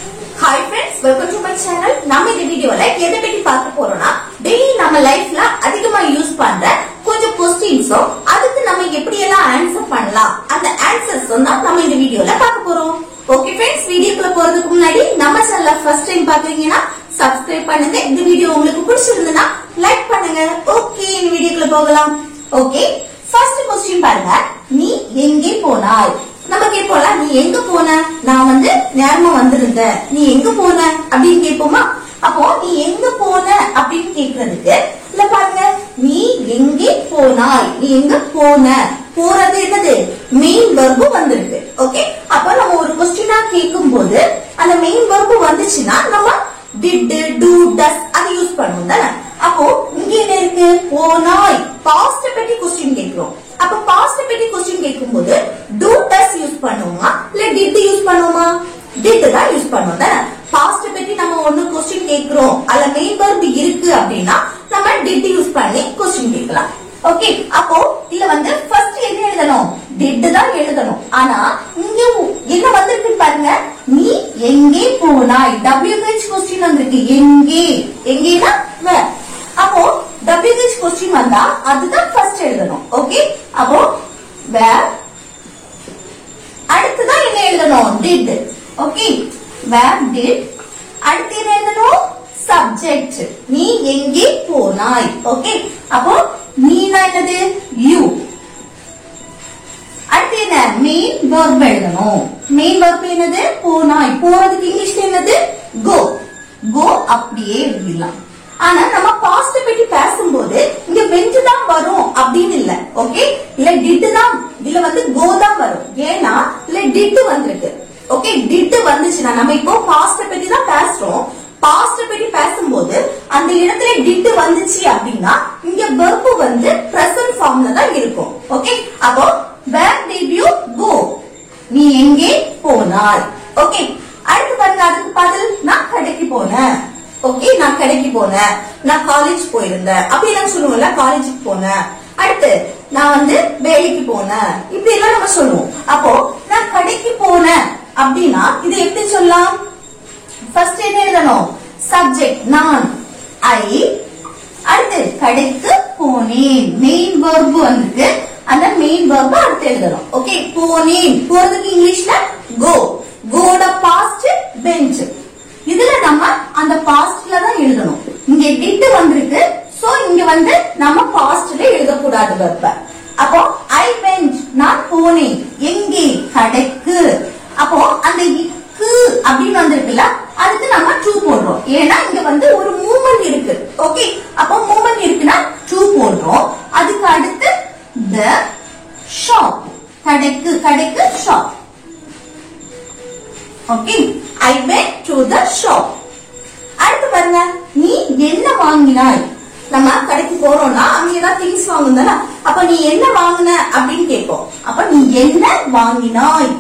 Hi friends, welcome to my channel. நம்ம இந்த வீடியோல எதை பத்தி பார்க்க போறோம்னா டெய்லி நம்ம லைஃப்ல அதிகமா யூஸ் பண்ற கொஞ்சம் क्वेश्चंसோ அதுக்கு நம்ம எப்படி எல்லாம் ஆன்சர் பண்ணலாம் அந்த ஆன்சர்ஸ் தான் நம்ம இந்த வீடியோல பார்க்க போறோம். ஓகே फ्रेंड्स, வீடியோக்குள்ள போறதுக்கு முன்னாடி நம்ம சேனலை ஃபர்ஸ்ட் டைம் பாக்குறீங்கன்னா சப்ஸ்கிரைப் பண்ணுங்க. இந்த வீடியோ உங்களுக்கு பிடிச்சிருந்தா லைக் பண்ணுங்க. ஓகே, இந்த வீடியோக்குள்ள போகலாம். ஓகே, ஃபர்ஸ்ட் क्वेश्चन பாருங்க. நீ எங்கே போனாய்? நம்ம கேட்போம்ல, நீ எங்க போன? நான் நேரமா வந்திருந்தேன். நீ எங்க போன அப்படின்னு கேட்போமா? அப்போ நீ எங்க போன அப்படின்னு கேக்குறதுக்கு இல்ல பாருங்க, நீ எங்கே போனாய், நீ எங்க போன, போறது என்னது மெயின் வெர்பு வந்திருக்கு. ஓகே, அப்ப நம்ம ஒரு क्वेश्चना கேட்கும் போது அந்த மெயின் வெர்பு வந்துச்சுன்னா நம்ம did, do, does அதை யூஸ் பண்ணுவோம் தானே. அப்போ இங்க என்ன இருக்கு? போனாய், பாஸ்ட் பத்தி क्वेश्चन கேக்குறோம். அப்ப பாஸ்ட் பத்தி क्वेश्चन கேக்கும்போது do, does யூஸ் பண்ணுவோமா இல்ல did யூஸ் பண்ணுவோமா? did தான் யூஸ் பண்ணுவோம் தானே. பாஸ்ட் பத்தி நம்ம ஒன்னு क्वेश्चन கேக்குறோம், அதுல மெயின் வெர்ப் இருக்கு அப்படின்னா நம்ம did யூஸ் பண்ணி क्वेश्चन கேட்கலாம். ஓகே, அப்போ இல்ல ஃபர்ஸ்ட் என்ன எழுதணும்? did தான் எழுதணும். ஆனா இங்க என்ன வந்திருக்குன்னு பாருங்க, நீ எங்கே போனாய். WH क्वेश्चन வந்திருக்கு. எங்கே, எங்கேனா where. அப்போ WH क्वेश्चन வந்தா அதுதான் ஃபர்ஸ்ட் எழுதணும். ஓகே, அப்போ where, அடுத்துதான் என்ன எழுதணும்? did. ஓகே, where did, அடுத்து என்ன எழுதணும்? சப்ஜெக்ட். நீ எங்கே போனாய். ஓகே, அப்போ நீனா என்னது? you. அடுத்து என்ன? மெயின் வெர்ப் எழுதணும். மெயின் வெர்ப் என்னது? போனாய். போறதுக்கு இங்கிலீஷ்ல என்னது? go. go அப்படியே எழுதிடலாம். ஆனா நம்ம பாஸ்ட் பத்தி பேசும்போது இங்க வெண்ட் தான் வரும் அப்படின்னு இல்ல. ஓகே, இல்ல டிட் தான், இல்ல go தான் வரும். ஏன்னா இல்ல டிட் வந்திருக்கு. ஓகே, டிட் வந்துச்சுன்னா நம்ம இப்போ பாஸ்ட் பத்தி தான் பேசுறோம். பாஸ்ட் பத்தி பேசும்போது அந்த இடத்துல டிட் வந்துச்சு அப்படின்னா இங்க வெர்ப் பிரசன்ட் ஃபார்ம்ல தான் இருக்கும். ஓகே, அப்போ where did you go, நீ எங்கே போனாய். ஓகே, அடுத்து பாருங்க, அதுக்கு பதில் நான் கடைக்கு போனேன். ஓகே, நான் கடைக்கு போனேன், நான் காலேஜ் போயிருந்தேன் அப்படி எல்லாம் சொல்லுவோம்ல, காலேஜுக்கு போனேன். அடுத்து நான் வேலைக்கு போனேன், இப்படி எல்லாம் நம்ம சொல்லுவோம். அப்போ நான் கடைக்கு போனேன் அப்படின்னா இது எப்படி சொல்லலாம்? ஃபர்ஸ்ட் என்ன எழுதணும்? சப்ஜெக்ட் நான், ஐ. அடுத்து கடைக்கு போனேன், மெயின் வெர்ப் வந்துருக்கு. அந்த மெயின் வெர்ப் அடுத்து எழுதணும். ஓகே, போனேன், போறதுக்கு இங்கிலீஷ்ல go. கோட பாஸ்ட் பெஞ்ச். இதுல நம்ம அந்த பாஸ்ட்ல தான் எழுதணும். இங்க டிட் வந்திருக்கு, சோ இங்க நம்ம பாஸ்ட்ல எழுதக்கூடாது வெர்ப. அப்போ ஐ வென்ட், நான் போனேன். எங்கே? கடைக்கு. அப்போ அந்த இக்கு அப்படின்னு வந்திருக்குல்ல, அதுக்கு நம்ம டு போடுறோம். ஏன்னா இங்க ஒரு மூவ்மெண்ட் இருக்கு. ஓகே, அப்போ மூவ்மெண்ட் இருக்குன்னா டு போடுறோம். அதுக்கு அடுத்து the shop, கடைக்கு, கடைக்கு shop. Okay, I went to the shop. அடுத்து பாருங்க, நீ என்ன வாங்கினாய். நம்ம கடைக்கு போறோம்னா அங்க ஏதாவது திங்ஸ் வாங்கணும். அப்ப நீ என்ன வாங்கின அப்படின்னு கேட்போம். அப்ப நீ என்ன வாங்கினாய்.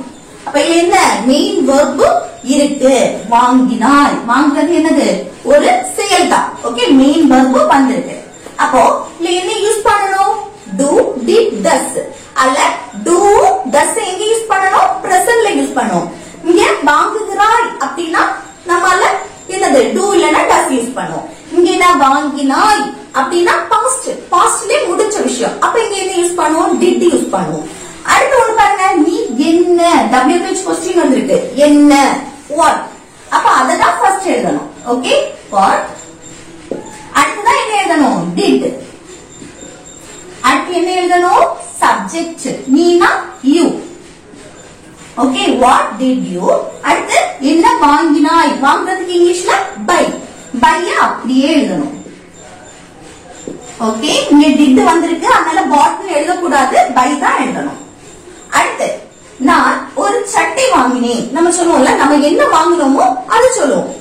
அப்ப என்ன மெயின் வெர்ப் இருக்கு, வாங்கினாய். வாங்குறது என்னது? ஒரு செயல் தான். ஓகே, மெயின் வெர்ப் வந்திருக்கு. அப்போ என்ன யூஸ் பண்ணணும்? do, did, does. அல்ல do, does எங்க யூஸ் பண்ணணும்? பிரசன்ட்ல யூஸ் பண்ணணும். இங்க வாங்குகிறாய் அப்படின்னா நம்மால என்னது? do இல்லனா does யூஸ் பண்ணுவோம். இங்க நான் வாங்கினாய் அப்படின்னா பாஸ்ட், பாஸ்ட்லயே முடிஞ்ச விஷயம். அப்ப இங்க என்ன யூஸ் பண்ணுவோம்? did யூஸ் பண்ணுவோம். அடுத்து ஒண்ணு பாருங்க, நீ என்ன, WH क्वेश्चन வந்திருக்கு. என்ன, what. அப்ப அததான் ஃபர்ஸ்ட் எழுதணும். Okay, what. அடுத்துதான் என்ன எழுதணும்? did. அடுத்து என்ன எழுதணும்? Subject. Neena you. Okay, what did you. அடுத்து என்ன வாங்கினாய். வாங்குறதுக்கு இங்கிலீஷ்ல buy. buy அப்படியே எழுதணும். ஓகே, இங்க did வந்திருக்கு, அதனால bought எழுதக்கூடாது, buy தான் எழுதணும். அடுத்து நான் ஒரு சட்டை வாங்கினேன். நம்ம சொல்லுவோம்ல, நம்ம என்ன வாங்கினோமோ அது சொல்லுவோம்.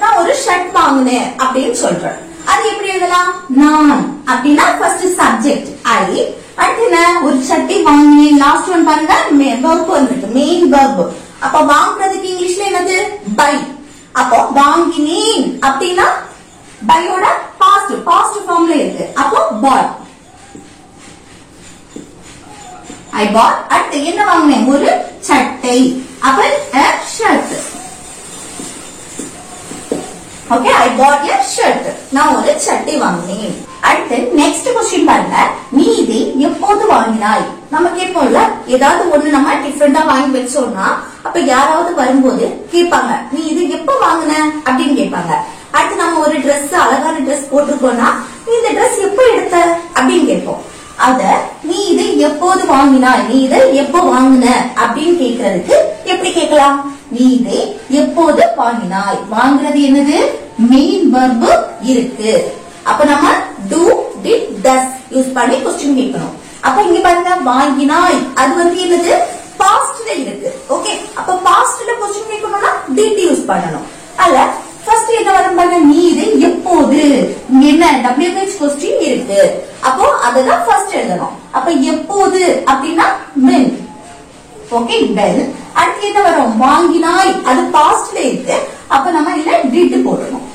நான் ஒரு ஷர்ட் வாங்கினேன் அப்படின்னு சொல்றேன். அது எப்படி எழுதலாம்? நான் அப்படின்னா ஃபர்ஸ்ட் சப்ஜெக்ட் ஐ. அடுத்து என்ன? ஒரு சட்டை வாங்கினேன். லாஸ்ட் ஒன் பாருங்க, வெர்ப் வந்திருக்கு, மெயின் வெர்ப். அப்ப வாங்குறதுக்கு இங்கிலீஷ்ல என்னது? பை. அப்போ வாங்கினேன் அப்படின்னா பையோட பாஸ்ட், பாஸ்ட் ஃபார்ம்ல இருக்கு. அப்போ பாட், ஐ பாட். அடுத்து என்ன வாங்கினேன்? ஒரு சட்டை. அப்ப a shirt. Okay, I bought a shirt. நான் ஒரு சட்டை வாங்கினேன். அடுத்து நெக்ஸ்ட் क्वेश्चन பாருங்க. நீ இதை எப்போது வாங்கினாய்? நம்ம கேட்போம்ல, ஏதாவது ஒண்ணு நம்ம டிஃபரெண்டா வாங்கி வச்சோம்னா அப்ப யாராவது வரும்போது கேட்பாங்க, நீ இது எப்போ வாங்கின அப்படின்னு கேட்பாங்க. அடுத்து நம்ம ஒரு Dress, அழகான Dress போட்டிருக்கோம்னா நீ இந்த Dress எப்போ எடுத்த அப்படின்னு கேட்போம். அத நீ இதை எப்போது வாங்கினாய், நீ இதை எப்போ வாங்கின அப்படின்னு கேட்கறதுக்கு எப்படி கேட்கலாம்? நீ இதை எப்போது வாங்கினாய். வாங்குறது என்னது? மெயின் verb இருக்கு. அப்ப நம்ம do, did, does யூஸ் பண்ணி क्वेश्चन கேட்கணும். அப்ப இங்க பாருங்க, வாங்கினாய் அது வந்து என்னது? பாஸ்ட்ல இருக்கு. ஓகே, அப்ப பாஸ்ட்ல क्वेश्चन கேட்கணும்னா did யூஸ் பண்ணணும். அல்ல ஃபர்ஸ்ட் என்ன வரும் பாருங்க, நீ இதை எப்போது, என்ன WH क्वेश्चन இருக்கு. அப்போ அததான் ஃபர்ஸ்ட் எழுதணும். அப்ப எப்போது அப்படின்னா when. Okay, when. அடுத்து என்ன வரும்? வாங்கினாய் அது பாஸ்ட்ல இருக்கு. அப்ப நம்ம இல்ல did போடணும்.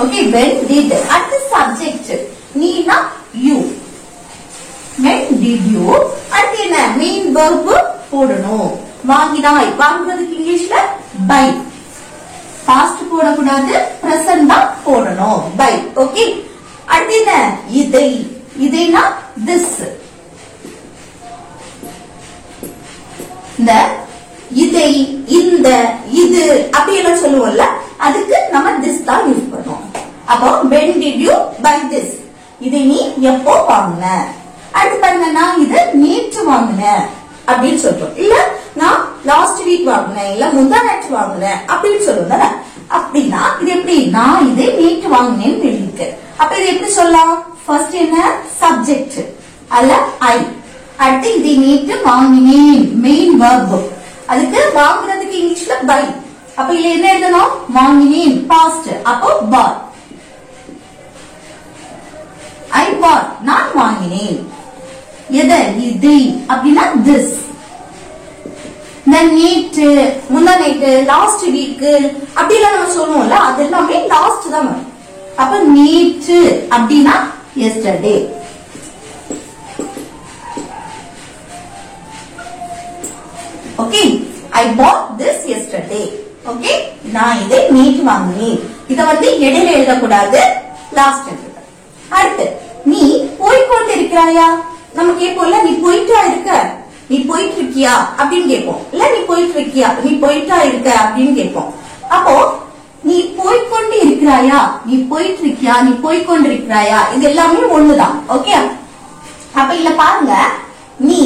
Okay, when, did. அடுத்து subject, Neena you. when did you. அடுத்து என்ன? மெயின் verb போடணும். வாங்கினாய், வாங்குறதுக்கு இங்கிலீஷ்ல buy. பாஸ்ட் போடக்கூடாது, பிரசன்ட் தான் போடணும். buy. ஓகே, அடுத்து என்ன? இதை, இதைனா this. இந்த இதை, இந்த, இது அப்படி எல்லாம் சொல்லுவோம்ல, அதுக்கு நம்ம this தான் யூஸ் பண்ணுவோம். அப்போ when did you buy this? இதை நீ எப்போ வாங்கின? அடுத்து பாருங்க, நான் இது நேற்று வாங்கினேன் அப்படின்னு சொல்றோம். இல்ல நான் லாஸ்ட் வீக் வாங்கினேன், இல்ல முந்தா நேற்று வாங்கினேன் அப்படின்னு சொல்லுவோம். அப்படின்னா இது எப்படி? நான் இதை நேற்று வாங்கினேன்னு எழுதிருக்கு. அப்ப இது எப்படி சொல்லலாம்? ஃபர்ஸ்ட் என்ன? சப்ஜெக்ட் அல்ல I. அடுத்து இதை நேற்று வாங்கினேன், மெயின் verb. அதுக்கு வாங்குறதுக்கு இங்கிலீஷ்ல buy. அப்ப இல்ல என்ன எழுதணும்? வாங்கினேன் பாஸ்ட். அப்போ bought. I bought, நான் வாங்கினேன். எதை? இதை அப்படின்னா this. நேற்று, முந்தா நேற்று, லாஸ்ட் வீக் அப்படிலாம் நம்ம சொல்லுவோம்ல, அது எல்லாமே லாஸ்ட் தான் வரும். அப்ப நேற்று அப்படின்னா yesterday. Okay, I bought this yesterday. Okay, நான் இதை நேற்று வாங்கினேன். இத வந்து இடையில எழுதக்கூடாது, லாஸ்ட் எழுத. அடுத்து நீ போய்கொண்டு இருக்கிறாயா? நம்ம கேட்போம்ல, நீ போயிட்டா இருக்க, நீ போயிட்டு இருக்கியா அப்படின்னு கேட்போம். இல்ல நீ போயிட்டு இருக்கியா, நீ போயிட்டா இருக்க அப்படின்னு கேட்போம். அப்போ நீ போய்கொண்டு இருக்கிறாயா, நீ போயிட்டு இருக்கியா, நீ போய்கொண்டு இருக்கிறாயா, இது எல்லாமே ஒண்ணுதான். ஓகே, அப்ப இல்ல பாருங்க, நீ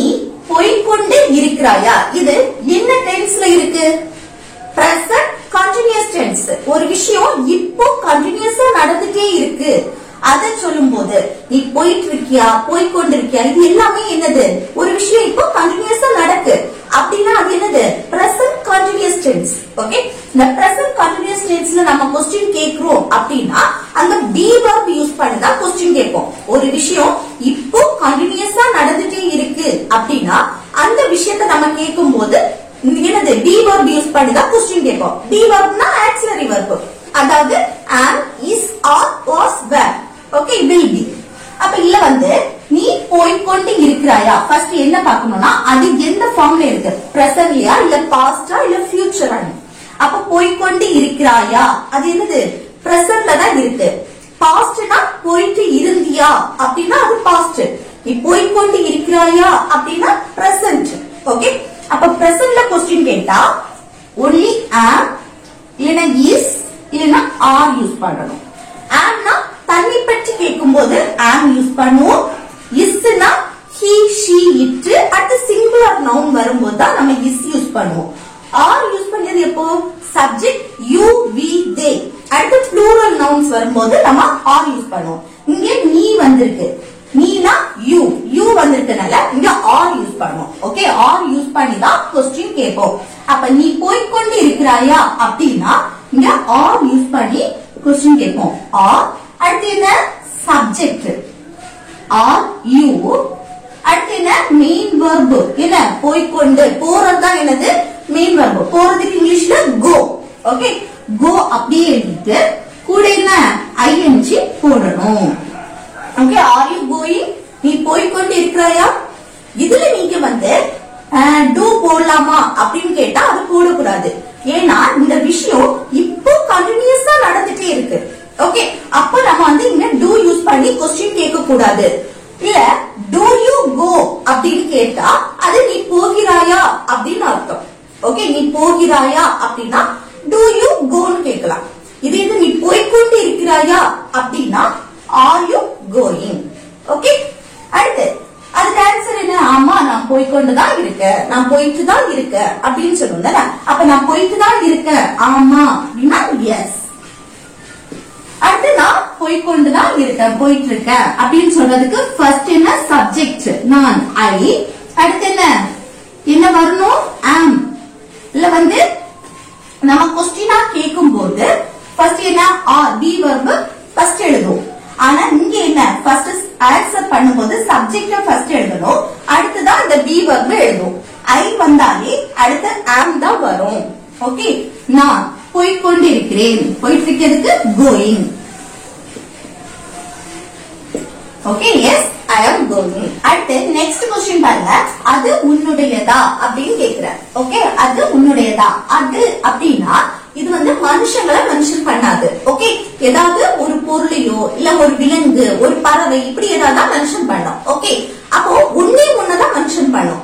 போய்கொண்டு இருக்கிறாயா இது என்ன டென்ஸ்ல இருக்கு? Present continuous tense. ஒரு விஷயம் இப்போ கண்டினியூஸா நடந்துட்டே இருக்கு. அத சொல்லும் போது நீ போயிட்டு இருக்கியா, போய்கொண்டு இருக்கியா, இது எல்லாமே என்னது? ஒரு விஷயம் இப்போ கண்டினியூஸா நடக்கு அப்படின்னா அது என்னது? Present continuous tense. ஓகே, இந்த பிரசன்ட் கண்டினியூஸ் டென்ஸ்ல நம்ம क्वेश्चन கேக்குறோம் அப்படின்னா அந்த be verb யூஸ் பண்ணி தான் क्वेश्चन கேட்போம். ஒரு விஷயம் இப்போ கண்டினியூஸா நடந்துட்டே இருக்கு அப்படின்னா அந்த விஷயத்தை நம்ம கேட்கும் போது என்னது? be verb யூஸ் பண்ணி தான் क्वेश्चन கேட்போம். be verbனா auxiliary verb. அதாவது am, is, are, was, were. Okay, will be. அப்ப இல்ல வந்து நீ போய்கொண்டு இருக்கிறாயா, ஃபர்ஸ்ட் என்ன பார்க்கணும்னா அது எந்த ஃபார்ம்ல இருக்கு? பிரசன்ட்லயா, இல்ல பாஸ்டா, இல்ல ஃபியூச்சரா? அப்ப போய்கொண்டு இருக்கிறாயா அது என்னது? பிரசன்ட்ல தான் இருக்கு. பாஸ்ட்னா போயிட்டு இருந்தியா அப்படின்னா அது பாஸ்ட். நீ போய்கொண்டு இருக்கிறாயா அப்படின்னா பிரசன்ட். ஓகே, அப்ப பிரசன்ட்ல क्वेश्चन கேட்டா only am, இல்லனா is, இல்லனா are யூஸ் பண்ணணும். amனா தன்னை பற்றி கேட்கும்போது am யூஸ் பண்ணுவோம். isனா he, she, it. அடுத்து சிங்குலர் நவுன் வரும்போது தான் நம்ம is யூஸ் பண்ணுவோம். are யூஸ் பண்ணது எப்போ? Subject you, we, they. அடுத்து ப்ளூரல் நவுன்ஸ் வரும்போது நம்ம are யூஸ் பண்ணுவோம். இங்க நீ வந்திருக்கு, நீனா you, you வந்திருக்கனால இங்க are யூஸ் பண்ணுவோம். ஓகே, are யூஸ் பண்ணி தான் क्वेश्चन கேட்போம். அப்ப நீ போய்கொண்டு இருக்கிறாயா அப்படின்னா இங்க are யூஸ் பண்ணி क्वेश्चन கேட்போம். are. அடுத்து என்ன? Subject are you. அடுத்து என்ன? Main verb. என்ன? போய்கொண்டு, போறதுதான் என்னது? Main verb. போறதுக்கு இங்கிலீஷ்ல go. ஓகே, go அப்படியே எழுதிட்டு கூட என்ன? ing போடணும். Okay, are you going? நீ போய்கொண்டு இருக்கிறாயா? இதுல நீங்க வந்து do போடலாமா அப்படின்னு கேட்டா அது போடக்கூடாது. ஏன்னா இந்த விஷயம் இப்போ கண்டினியூஸா நடந்துட்டே கூடாது. இல்ல do you go அப்படின்னு கேட்டா அது நீ போகிறாயா அப்படின்னு அர்த்தம். ஓகே, நீ போகிறாயா அப்படின்னா do you go ன்னு கேட்கலாம். இது நீ போய்கொண்டு இருக்கிறாயா அப்படின்னா are you going. ஓகே, அடுத்து அதுக்கு ஆன்சர் என்ன? ஆமா, நான் போய்கொண்டுதான் இருக்கேன், நான் போயிட்டு தான் இருக்கேன் அப்படின்னு சொல்லுங்க. அப்ப நான் போயிட்டு தான் இருக்கேன் ஆமா அப்படின்னா எஸ். அடுத்து நான் போய்கொண்டுதான் இருக்கேன், போயிட்டு இருக்கேன் அப்படின்னு சொல்றதுக்கு ஃபர்ஸ்ட் என்ன? சப்ஜெக்ட் நான் ஐ. அடுத்து என்ன வரணும்? ஆம். இல்ல நம்ம கொஸ்டினா கேட்கும் போது ஃபர்ஸ்ட் என்ன? பி வெர்ப் ஃபர்ஸ்ட் எழுதுவோம். ஆனா இங்க என்ன? ஃபர்ஸ்ட் ஆன்சர் பண்ணும்போது சப்ஜெக்ட ஃபர்ஸ்ட் எழுதணும், அடுத்துதான் இந்த பி வெர்ப் எழுதுவோம். ஐ வந்தாலே அடுத்து ஆம் தான் வரும். ஓகே, நான் போய்கொண்டு இருக்கிறேன், போயிட்டு இருக்கிறதுக்கு going. Okay, S I am going. அடுத்து நெக்ஸ்ட் क्वेश्चन பாருங்க. அது உன்னுடையதா அப்படின்னு கேக்குறேன். ஓகே, அது உன்னுடையதா. அது அப்படின்னா இது மனுஷங்களை மென்ஷன் பண்ணாது. ஓகே, ஏதாவது ஒரு பொருளையோ இல்ல ஒரு விலங்கு, ஒரு பறவை, இப்படி ஏதாவது மென்ஷன் பண்ணும். ஓகே, அப்போ ஒன்னே ஒன்னதான் மென்ஷன் பண்ணும்.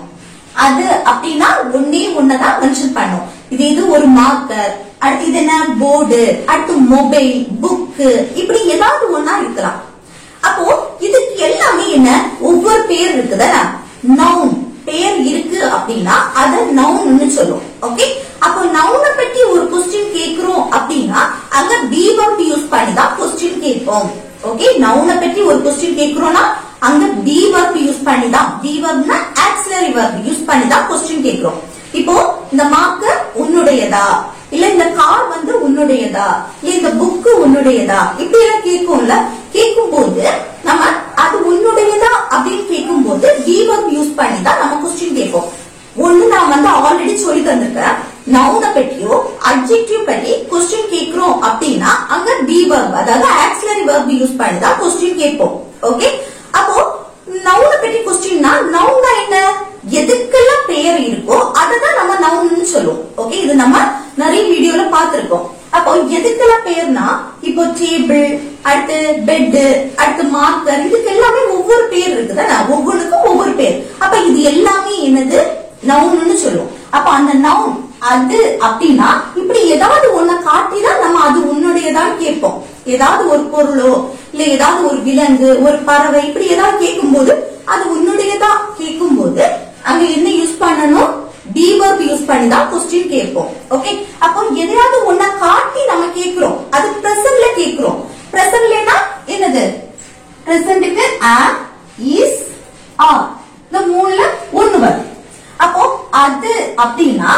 அது அப்படின்னா ஒன்னே ஒன்னதான் மென்ஷன் பண்ணும். இது ஒரு மார்க்கர், அடுத்து இது என்ன? போர்டு, அடுத்து மொபைல், புக்கு, இப்படி ஏதாவது ஒன்னா இருக்கலாம். அப்போ இதுக்கு எல்லாமே என்ன? ஒவ்வொரு பேர் இருக்குதானே? நவுன் பேர் இருக்கு அப்படின்னா அத நவுன்னு சொல்லுவோம். ஓகே, அப்போ நவுனை பத்தி ஒரு கொஸ்டின் கேக்குறோம் அப்படின்னா அங்க பி வெர்ப் யூஸ் பண்ணி தான் கொஸ்டின் கேட்போம். ஓகே, நவுனை பத்தி ஒரு கொஸ்டின் கேக்குறோம்னா அங்க பி வெர்ப் யூஸ் பண்ணி தான், பி வெர்ப்னா ஆக்ஸிலரி வெர்ப் யூஸ் பண்ணி தான் கொஸ்டின் கேக்குறோம். இப்போ இந்த மார்க்கர் உன்னுடையதா, இல்ல இந்த கார் உன்னுடையதா, இல்ல இந்த புக்கு உன்னுடையதா, இப்படி எல்லாம் கேட்கும்ல. கேட்கும் போது நம்ம அது உன்னுடையதா அப்படின்னு கேட்கும் போது பி வெர்ப் யூஸ் பண்ணி தான் நம்ம கொஸ்டின் கேட்போம். ஒண்ணு நான் ஆல்ரெடி சொல்லி தந்திருக்கேன், நவுனை பற்றியோ அட்ஜெக்டிவ் பத்தி கொஸ்டின் கேட்கிறோம் அப்படின்னா அங்க பி வெர்ப், அதாவது ஆக்ஸிலரி வெர்ப் யூஸ் பண்ணி தான் கொஸ்டின் கேட்போம். ஓகே, அப்போ நவுனை பற்றி கொஸ்டின்னா நவுன்னா என்ன? எதுக்கெல்லாம் பெயர் இருக்கோ அததான் நம்ம நவுன்னு சொல்லுவோம். ஓகே, இது நம்ம நிறைய வீடியோல பாத்திருக்கோம். அப்போ எதுக்கெல்லாம் பெயர்னா இப்போ டேபிள், அடுத்து பெட், அடுத்து மார்க்கர், இதுக்கு எல்லாமே ஒவ்வொரு பேர் இருக்குதானே? ஒவ்வொன்றுக்கும் ஒவ்வொரு பேர். அப்ப இது எல்லாமே என்னது? நவுன்னு சொல்லுவோம். அப்ப அந்த நவுன் அது அப்படின்னா இப்படி ஏதாவது ஒன்ன காட்டிதான் நம்ம அது உன்னுடையதான் கேட்போம். ஏதாவது ஒரு பொருளோ இல்ல ஏதாவது ஒரு விலங்கு, ஒரு பறவை, இப்படி ஏதாவது கேட்கும் போது அது உன்னுடையதா கேட்கும் போது அங்க என்ன யூஸ் பண்ணணும்? பி வெர்ப் யூஸ் பண்ணி தான் கொஸ்டின் கேட்போம். ஓகே, அப்போ எதையாவது ஒன்ன காட்டி நம்ம கேக்குறோம், அது பிரசன்ட்ல கேக்குறோம். பிரசன்ட்லனா என்னது? பிரசன்ட்க்கு am, is, are, இந்த மூணுல ஒன்னு வரும். அப்போ அது அப்படின்னா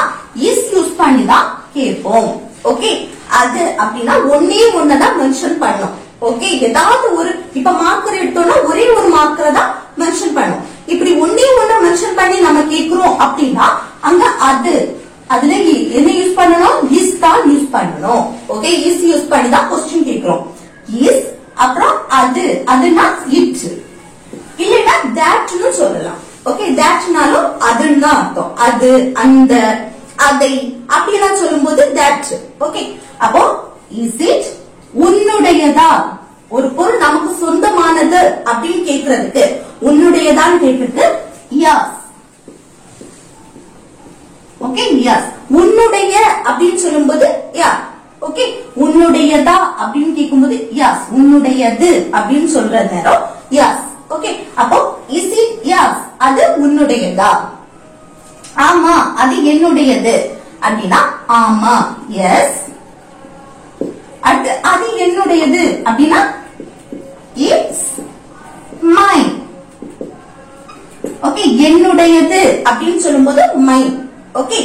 இஸ் யூஸ் பண்ணி தான் கேட்போம். ஓகே, அது அப்படின்னா ஒன்னே ஒன்னதான் மென்ஷன் பண்ணும். ஓகே, ஏதாவது ஒரு இப்ப மார்க்கர் எடுத்தோம்னா ஒரே ஒரு மார்க்கரை தான் மென்ஷன் பண்ணும். இப்படி ஒன்னே ஒன்ன மென்ஷன் பண்ணி நம்ம கேக்குறோம் அப்படின்னா அங்க அது, அதுல என்ன யூஸ் பண்ணணும்? இஸ் தான் யூஸ் பண்ணணும். ஓகே, இஸ் யூஸ் பண்ணி தான் கொஸ்டின் கேக்குறோம். இஸ், அப்புறம் அது, அதுனா இட், இல்லைன்னா தட்னு சொல்லலாம். ஓகே, தட்னாலும் அதுன்னு தான் அர்த்தம். அது, அந்த, அதை அப்படியெல்லாம் சொல்லும் போது தட். ஓகே, அப்போ இஸ் இட் உன்னுடையதா? ஒரு பொருள் நமக்கு சொந்தமானது அப்படின்னு கேக்குறதுக்கு உன்னுடையதான் கேக்குறது யாஸ். ஓகே, யாஸ். உன்னுடைய அப்படின்னு சொல்லும் போது யா. ஓகே, உன்னுடையதா அப்படின்னு கேட்கும்போது யாஸ். உன்னுடையது அப்படின்னு சொல்ற நேரம் யாஸ். ஓகே, அப்போ இஸ் இட் யாஸ்? அது உன்னுடையதா? ஆமா, அது என்னுடையது அப்படின்னா ஆமா, எஸ். அடுத்து அது என்னுடையது அப்படின்னா இட்ஸ் மைன். ஓகே, என்னுடையது அப்படின்னு சொல்லும்போது மைன். ஓகே,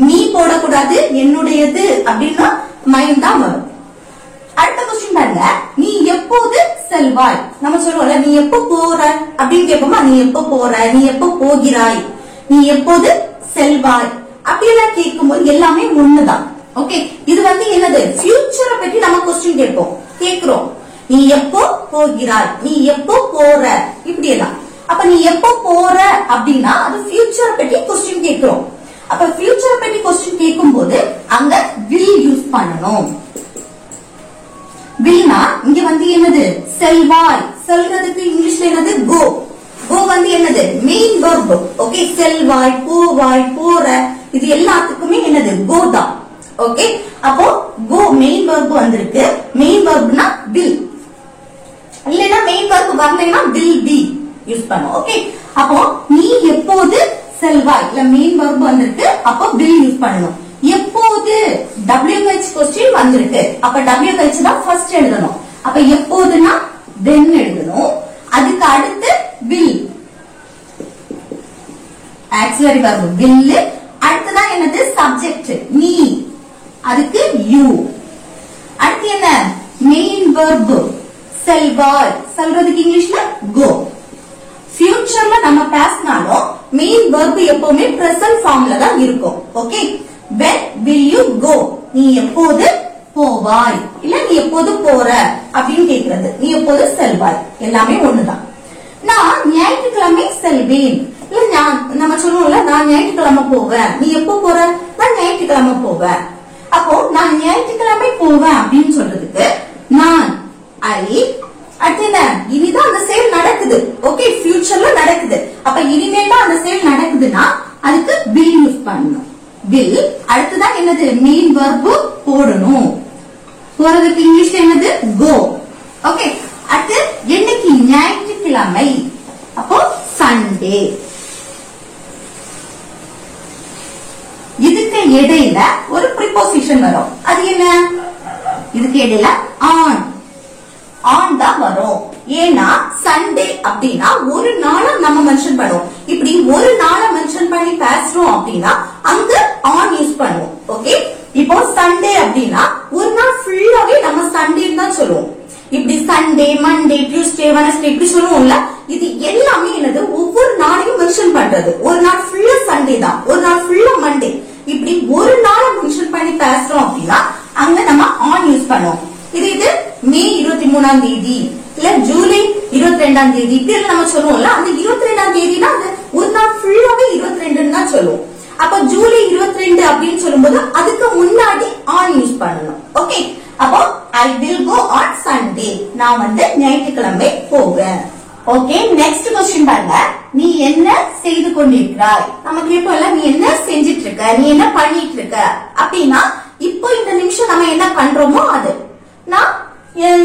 நீ போடக்கூடாது, என்னுடையது அப்படின்னா மைன் தான் வரும். அடுத்த क्वेश्चन பாருங்க. நீ எப்போது செல்வாய்? நம்ம சொல்லுவோம்ல, நீ எப்போ போற அப்படின்னு கேட்போமா? நீ எப்போ போற, நீ எப்போ போகிறாய், நீ எப்போது செல்வாய் அப்படியெல்லாம் கேட்கும்போது எல்லாமே ஒண்ணுதான். ஓகே, இது என்னது? ஃபியூச்சரை பத்தி நம்ம क्वेश्चन கேட்கிறோம். நீ எப்போ போகிறாய், நீ எப்போ போற, இப்படி எல்லாம். அப்ப நீ எப்போ போற அப்படின்னா அது ஃபியூச்சரை பத்தி क्वेश्चन கேட்கிறோம். அப்ப ஃபியூச்சரை பத்தி क्वेश्चन கேட்கும்போது அங்க will யூஸ் பண்ணணும். வில்னா இங்க என்னது? செல்வாய், சொல்றதுக்கு இங்கிலீஷ்ல என்னது கோ. கோ வந்து என்னது மெயின் verb. ஓகே, செல்வாய், போவாய், போற, இது எல்லாத்துக்குமே என்னது கோ தான். ஓகே, அப்போ கோ மெயின் verb வந்திருக்கு. மெயின் verbனா will, இல்லனா main verb வரலைனா will be use பண்ணுவோம். ஓகே, அப்போ நீ எப்போது செல்வாய், இல்ல மெயின் verb வந்திருக்கு, அப்போ will யூஸ் பண்ணணும். எப்போது WH क्वेश्चन வந்திருக்கு, அப்ப WH தான் ஃபர்ஸ்ட் எழுதணும். அப்ப எப்போதுனா then எழுதணும். அதுக்கு அடுத்து will, auxiliary verb will. அடுத்ததா என்னது சப்ஜெக்ட் நீ, அதுக்கு you. அடுத்து என்ன மெயின் verb செல்வாய், சொல்றதுக்கு இங்கிலீஷ்ல go. ஃபியூச்சர்ல நம்ம பேசினாலும் மெயின் verb எப்பவுமே பிரசன்ட் ஃபார்ம்ல தான் இருக்கும். Okay, when will you go, நீ எப்போது போவாய், இல்ல நீ எப்போது போற அப்படின்னு கேக்குறது. நீ எப்போது செல்வாய், எல்லாமே ஒண்ணுதான். நான் ஞாயிற்றுக்கிழமை செல்வேன், இல்ல நம்ம சொல்லுவோம்ல நான் ஞாயிற்றுக்கிழமை போவேன். நீ எப்போ போற, நான் ஞாயிற்றுக்கிழமை போவேன். அப்போ நான் ஞாயிற்றுக்கிழமை போவேன் அப்படின்னு சொல்றதுக்கு நான் ஐ, அடுத்து என்ன இனிதான் அந்த செயல் நடக்குது. ஓகே, ஃபியூச்சர்ல நடக்குது. அப்ப இனிமேல் தான் அந்த செயல் நடக்குதுன்னா அதுக்கு will யூஸ் பண்ணணும். will. அடுத்துதான் என்னது மெயின் verb போடணும். போறதுக்கு இங்கிலீஷ்ல என்னது go. ஓகே, அடுத்து என்னைக்கு ஞாயிற்றுக்கிழமை, அப்போ சண்டே. இதுக்கு இடையில ஒரு preposition வரும். அது என்ன, இதுக்கு இடையில on, on தான் வரும். ஏன்னா சண்டே அப்படின்னா ஒரு நாளை நம்ம மென்ஷன் பண்ணுவோம். இப்படி ஒரு நாளை மென்ஷன் பண்ணி பேசுறோம் அப்படின்னா அங்க on யூஸ் பண்ணுவோம். ஓகே, இப்போ சண்டே அப்படின்னா ஒரு நாள் ஃபுல்லாவே நம்ம சண்டேன்னு தான் சொல்லுவோம். இப்படி சண்டே, மண்டே, டியூஸ்டே, வெனஸ்டே இப்படி சொல்லுவோம்ல, இது எல்லாமே என்னது ஒவ்வொரு நாளையும் மென்ஷன் பண்றது. ஒரு நாள் ஃபுல்லா சண்டே தான், ஒரு நாள் ஃபுல்லா மண்டே, இப்படி ஒரு நாளை மென்ஷன் பண்ணி பேசுறோம் அப்படின்னா அங்க நம்ம on யூஸ் பண்ணுவோம். இது மே 23ஆம் தேதி, இல்ல ஜூலை 22ஆம் தேதி இப்படி நம்ம சொல்லுவோம்ல, அந்த 22ஆம் தேதினா அது ஒரு நாள் ஃபுல்லாவே 22ன்னு தான் சொல்லுவோம். அப்ப ஜூலை 22 அப்படின்னு சொல்லும்போது அதுக்கு முன்னாடி on யூஸ் பண்ணணும். ஓகே, அப்போ I will go on Sunday, நான் வந்து ஞாயிற்றுக்கிழமை போவேன். ஓகே, நெக்ஸ்ட் क्वेश्चन பாருங்க. நீ என்ன செய்து கொண்டிருக்கிறாய், நம்ம கேட்போம்ல நீ என்ன செஞ்சிட்டு இருக்க, நீ என்ன பண்ணிட்டு இருக்க அப்படின்னா இப்போ இந்த நிமிஷம் நம்ம என்ன பண்றோமோ அது. நான்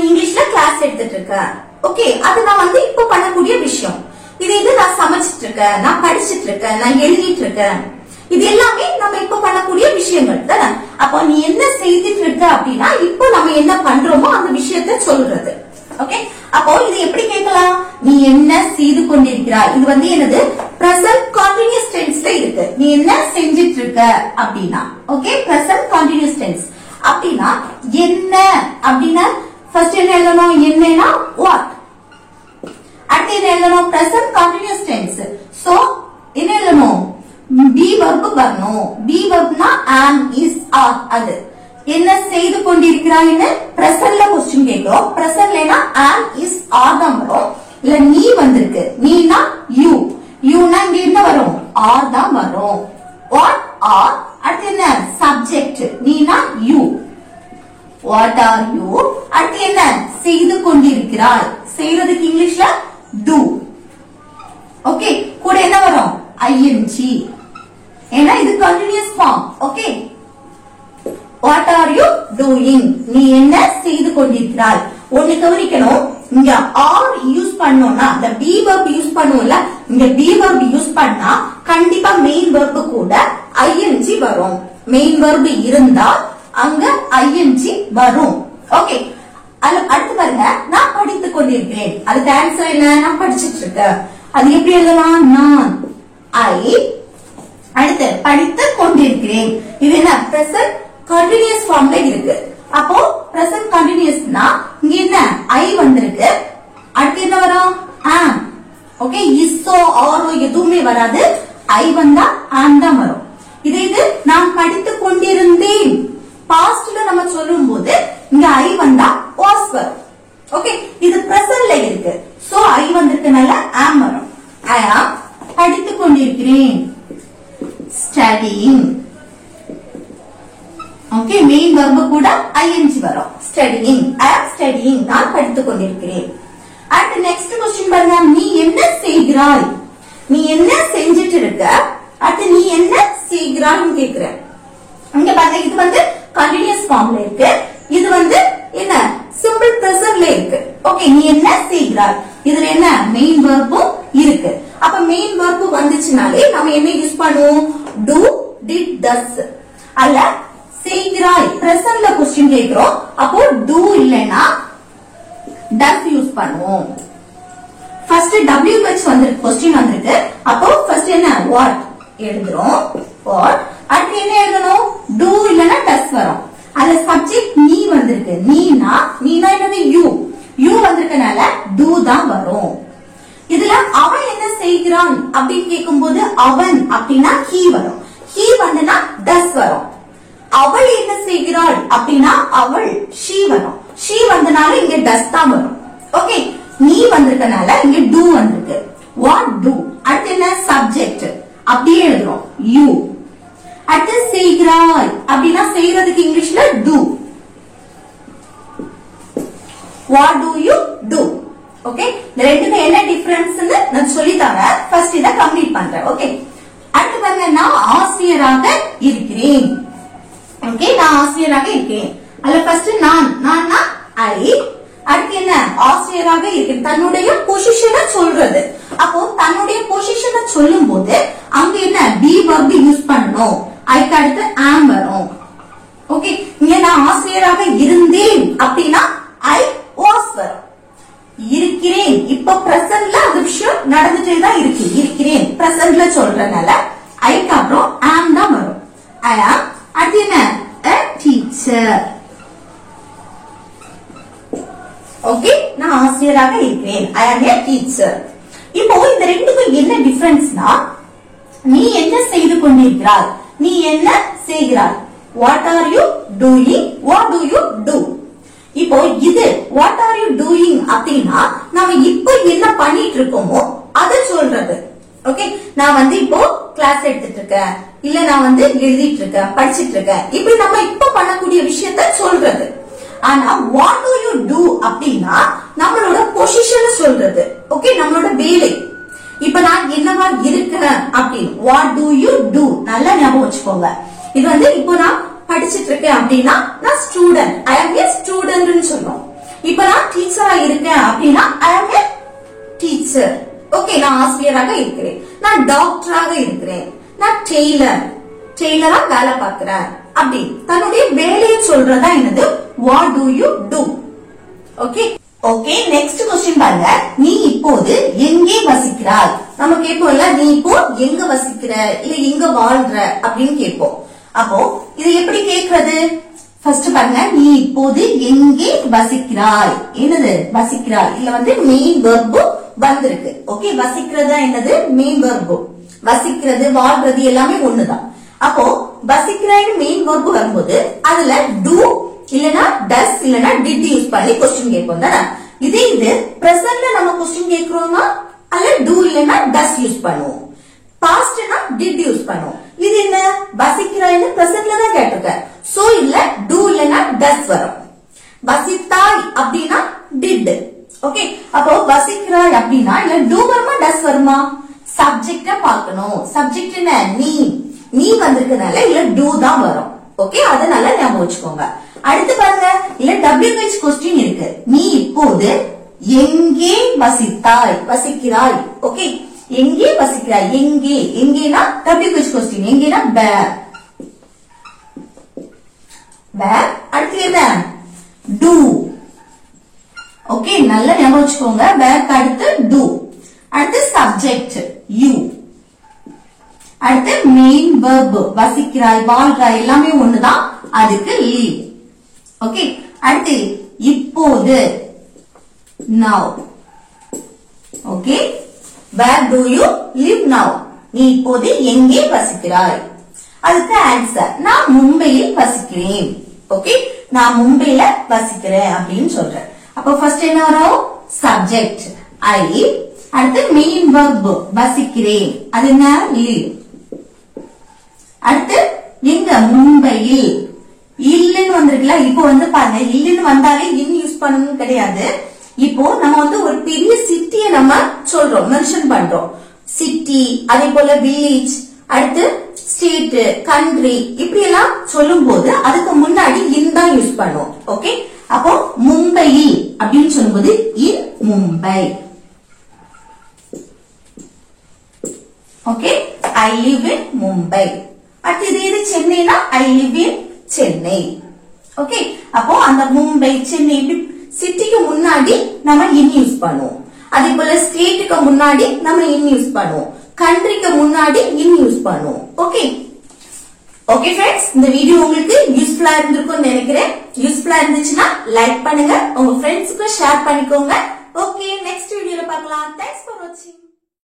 இங்கிலீஷ்ல கிளாஸ் எடுத்துட்டு இருக்கேன். ஓகே, அது நான் வந்து இப்ப பண்ணக்கூடிய விஷயம். இது நான் சமைச்சிட்டு இருக்கேன், நான் படிச்சிட்டு இருக்கேன், நான் எழுதிட்டு இருக்கேன், இது எல்லாமே நம்ம இப்ப பண்ணக்கூடிய விஷயங்கள் தானே. அப்போ நீ என்ன செய்துட்டு இருக்க அப்படின்னா இப்போ நம்ம என்ன பண்றோமோ அந்த விஷயத்த சொல்றது. ஓகே, அப்போ இது எப்படி கேட்கலாம், நீ என்ன செய்து கொண்டிருக்கிறாய், இது வந்து என்னது பிரசன்ட் கண்டினியூஸ் டென்ஸ்ல இருக்கு. நீ என்ன செஞ்சிட்டு இருக்க அப்படின்னா ஓகே பிரசன்ட் கண்டினியூஸ் டென்ஸ் அப்படின்னா என்ன அப்படின்னா ஃபர்ஸ்ட் என்ன எழுதணும், என்னன்னா வாட். அடுத்து என்ன எழுதணும், பிரசன்ட் கண்டினியூஸ் டென்ஸ். சோ என்ன எழுதணும், be verb வரணும். be verbனா am, is, are. அது என்ன செய்து கொண்டிருக்கிறாய்னு பிரசன்ட்ல क्वेश्चन கேக்குறோம். பிரசன்ட்லனா am, is, are தான் வரும். இல்ல நீ வந்திருக்கு, நீனா you, youனா இங்க என்ன வரும், are தான் வரும். what are, அடுத்து என்ன subject, Neena you, what are you. அடுத்து என்ன செய்து கொண்டிருக்கிறாய், செய்யறதுக்கு இங்கிலீஷ்ல do. ஓகே, கூட என்ன வரும் ing, ஏன்னா இது continuous form. Okay, what are you doing, நீ என்ன செய்து கொண்டிருக்கிறாய். ஒன்னு கவனிக்கணும், இங்க are யூஸ் பண்ணோம்னா இந்த be verb யூஸ் பண்ணுவோம்ல, இங்க be verb யூஸ் பண்ணா கண்டிப்பா மெயின் verb கூட ing வரும். மெயின் verb இருந்தா அங்க ing வரும். ஓகே, அடுத்து பாருங்க, நான் படித்துக் கொண்டிருக்கிறேன், அதுக்கு ஆன்சர் என்ன, நான் படிச்சிட்டு இருக்கேன். அது எப்படி எழுதலாம், நான் I. அடுத்து படித்துக் கொண்டிருக்கிறேன், இது என்ன பிரசன்ட் கண்டினியூஸ் ஃபார்ம்ல இருக்கு. அப்போ பிரசன்ட் கண்டினியூஸ்னா இங்க என்ன I வந்திருக்கு, அடுத்து என்ன வரும் am. Okay, is, so, or எதுவுமே வராது, I வந்தா am தான் வரும். இது நான் படித்துக் கொண்டிருந்தேன் பாஸ்ட்ல நம்ம சொல்லும் போது இங்க I வந்தா was வரும். ஓகே, இது பிரசன்ட்ல இருக்கு, சோ I வந்திருக்கனால am வரும். I am படித்துக் கொண்டிருக்கிறேன், studying. ஓகே, மெயின் verb கூட ing வரும். studying, I am studying, நான் படித்துக் கொண்டிருக்கிறேன். அடுத்து நெக்ஸ்ட் क्वेश्चन பாருங்க, நீ என்ன செய்கிறாய்? நீ என்ன செஞ்சிட்டு இருக்க? அடுத்து நீ என்ன செய்கிறாய்னு கேக்குறேன். இங்க பாருங்க, இது வந்து கண்டினியூஸ் ஃபார்ம்ல இருக்கு, இது வந்து என்ன சிம்பிள் பிரசன்ட்ல இருக்கு. ஓகே, நீ என்ன செய்கிறாய், இதுல என்ன மெயின் வெர்பும் இருக்கு. அப்ப மெயின் வெர்பு வந்துச்சுனாலே நம்ம என்ன யூஸ் பண்ணுவோம்? do, did, does. அல்ல செய்கிறாய் பிரசன்ட்ல क्वेश्चन கேக்குறோம், அப்போ do இல்லனா does யூஸ் பண்ணுவோம். ஃபர்ஸ்ட் WH வந்திருக்கு, क्वेश्चन வந்திருக்கு, அப்போ ஃபர்ஸ்ட் என்ன what எழுதுறோம், what. அடுத்து என்ன எழுதணும்? do இல்லனா does வரும். அதுல சப்ஜெக்ட் நீ வந்திருக்கு, நீனா என்னது you வந்திருக்கனால do தான் வரும். இதுல அவன் என்ன செய்கிறான் அப்படின்னு கேட்கும்போது அவன் அப்படின்னா he வரும், he வந்துனா does வரும். அவள் என்ன செய்கிறாள் அப்படின்னா அவள் she வரும், she வந்தனால இங்க does தான் வரும். ஓகே, நீ வந்திருக்கனால இங்க do வந்திருக்கு. what do, அடுத்து என்ன சப்ஜெக்ட் அப்படியே எழுதுறோம் you. அடுத்து செய்கிறாய் அப்படின்னா செய்யறதுக்கு இங்கிலீஷ்ல do. what do you do? Okay, இந்த ரெண்டுமே என்ன டிஃபரன்ஸ்னு நான் சொல்லி தரேன், ஃபர்ஸ்ட் இத கம்ப்ளீட் பண்றேன். ஓகே, அடுத்து பாருங்க, நான் ஆசிரியராக இருக்கிறேன். ஓகே, நான் ஆசிரியராக இருக்கேன். அதுல ஃபர்ஸ்ட் நான்னா ஐ, அடுத்து என்ன ஆசிரியராக இருக்கேன், தன்னுடைய பொசிஷனை சொல்றது. அப்போ தன்னுடைய பொசிஷனை சொல்லும் போது அங்க என்ன பி வெர்ப் யூஸ் பண்ணணும், ஐக்கு அடுத்து am வரும். ஓகே, இங்க நான் ஆசிரியராக இருந்தேன் அப்படின்னா ஐ was வரும். இருக்கிறேன் இப்ப பிரசன்ட்ல அந்த விஷயம் நடந்துட்டே தான் இருக்கு, இருக்கிறேன் பிரசன்ட்ல சொல்றதுனால ஐக்கு அப்புறம் am தான் வரும். I am. அடுத்து என்ன a teacher. ஓகே, நான் ஆசிரியராக இருக்கிறேன், I am a teacher. இப்போ இந்த ரெண்டுக்கும் என்ன டிஃபரன்ஸ்னா, நீ என்ன செய்து கொண்டிருக்கிறாய், நீ என்ன செய்கிறாய். what are you doing, what do you do. இப்போ இது what are you doing அப்படின்னா நாம இப்போ என்ன பண்ணிட்டு இருக்கோமோ அத சொல்றது. ஓகே, நான் வந்து இப்போ கிளாஸ் எடுத்துட்டு இருக்கேன், இல்ல நான் வந்து எழுதிட்டு இருக்கேன், படிச்சிட்டு இருக்கேன், இப்படி நம்ம இப்போ பண்ணக்கூடிய விஷயத்த சொல்றது. ஆனா what do you do அப்படின்னா நம்மளோட பொசிஷன் சொல்றது. ஓகே, நம்மளோட வேலை. இப்ப நான் என்னவா இருக்கிறேன் அப்படின்னு what do you do நல்லா ஞாபகம் வச்சுக்கோங்க. இது வந்து இப்போ நான் படிச்சிட்டு இருக்கேன் அப்படின்னா நான் student, I am a student ன்னு சொல்றோம். இப்ப நான் டீச்சரா இருக்கேன் அப்படின்னா ஐ am a teacher. ஓகே, நான் ஆசிரியராக இருக்கிறேன், நான் டாக்டராக இருக்கிறேன், நான் டெய்லரா வேலை பார்க்கிறேன் அப்படி தன்னுடைய வேலையை சொல்றதா என்னது what do you do. Okay, okay, next question பாருங்க, நீ இப்போது எங்கே வசிக்கிறாய். நம்ம கேட்போம்ல, நீ இப்போ எங்க வசிக்கிற இல்ல எங்க வாழ்ற அப்படின்னு கேட்போம். அப்போ இது எப்படி கேக்குறது? ஃபர்ஸ்ட் பாருங்க, நீ இப்போது எங்கே வசிக்கிறாய், என்னது வசிக்கிறாய், இல்ல வந்து மெயின் வெர்ப் வந்திருக்கு. ஓகே, வசிக்கிறதா என்னது மெயின் வெர்ப், வசிக்கிறது வாழ்றது எல்லாமே ஒண்ணுதான். அப்போ வசிக்கிறாய்னு மெயின் வெர்ப் வரும்போது அதுல do இல்லனா does இல்லனா did யூஸ் பண்ணி क्वेश्चन கேட்போம் தானே. இது பிரசன்ட்ல நம்ம क्वेश्चन கேக்குறோம்னா அல்ல do இல்லனா does யூஸ் பண்ணுவோம், பாஸ்ட்னா did யூஸ் பண்ணுவோம். இது என்ன வசிக்கிறாய்னு பிரசன்ட்ல தான் கேட்டிருக்க, சோ இல்ல do இல்லனா does வரும். வசித்தாய் அப்படினா did. ஓகே, அப்போ வசிக்கிறாய் அப்படினா இல்ல do வருமா does வருமா? சப்ஜெக்ட்ட பார்க்கணும், சப்ஜெக்ட் என்ன நீ வந்திருக்கனால இல்ல do தான் வரும். ஓகே, அத நல்லா ஞாபகம் வச்சுக்கோங்க. அடுத்து பாருங்க, இல்ல WH क्वेश्चन இருக்கு, நீ இப்போது எங்கே வசிக்கிறாய். ஓகே, எங்கே வசிக்கிறாய், எங்கேனா WH क्वेश्चन, எங்கேனா where. அடுத்து என்ன do. ஓகே, நல்லா ஞாபகம் வச்சுக்கோங்க, where அடுத்து do. அடுத்து சப்ஜெக்ட் you. அடுத்து மெயின் வெர்ப் வசிக்கிறாய் வாழ்றாய் எல்லாமே ஒண்ணுதான், அதுக்கு live. ஓகே, அடுத்து இப்போது now. Okay, where do you live now, நீ இப்போது எங்கே வசிக்கிறாய். அதுக்கு ஆன்சர், நான் மும்பையில் வசிக்கிறேன். ஓகே, நான் மும்பையில வசிக்கிறேன் அப்படின்னு சொல்றேன். அப்போ ஃபர்ஸ்ட் என்ன வரும்? Subject I. அடுத்து மெயின் வெர்ப் வசிக்கிறேன், அது என்ன live. அடுத்து எங்க மும்பையில் இல்லன்னு வந்திருக்குல்ல, இப்போ வந்து பாருங்க இல்லன்னு வந்தாலே இன் யூஸ் பண்ணணும் கிடையாது, இப்போ நம்ம வந்து ஒரு பெரிய சிட்டியை நம்ம சொல்றோம், மென்ஷன் பண்றோம். சிட்டி, அதே போல வில்லேஜ், அடுத்து ஸ்டேட், கண்ட்ரி, இப்படி எல்லாம் சொல்லும் போது அதுக்கு முன்னாடி இன் தான் யூஸ் பண்ணுவோம். ஓகே, அப்போ மும்பையில் அப்படின்னு சொல்லும்போது in Mumbai. Okay, I live in Mumbai. அடுத்து இது சென்னைனா I live in Chennai. Okay, அப்போ அந்த மும்பை, சென்னை சிட்டிக்கு முன்னாடி நம்ம இன் யூஸ் பண்ணுவோம். அதே போல ஸ்டேட்டுக்கு முன்னாடி நம்ம இன் யூஸ் பண்ணுவோம். கண்ட்ரிக்கு முன்னாடி இன் யூஸ் பண்ணுவோம். ஓகே ஓகே ஃப்ரெண்ட்ஸ், இந்த வீடியோ உங்களுக்கு யூஸ்ஃபுல்லா இருந்திருக்கும்னு நினைக்கிறேன். யூஸ்ஃபுல்லா இருந்துச்சுன்னா லைக் பண்ணுங்க, உங்க ஃப்ரெண்ட்ஸுக்கு ஷேர் பண்ணிக்கோங்க. ஓகே, நெக்ஸ்ட் வீடியோல பார்க்கலாம். தேங்க்ஸ் ஃபார் வாட்சிங்.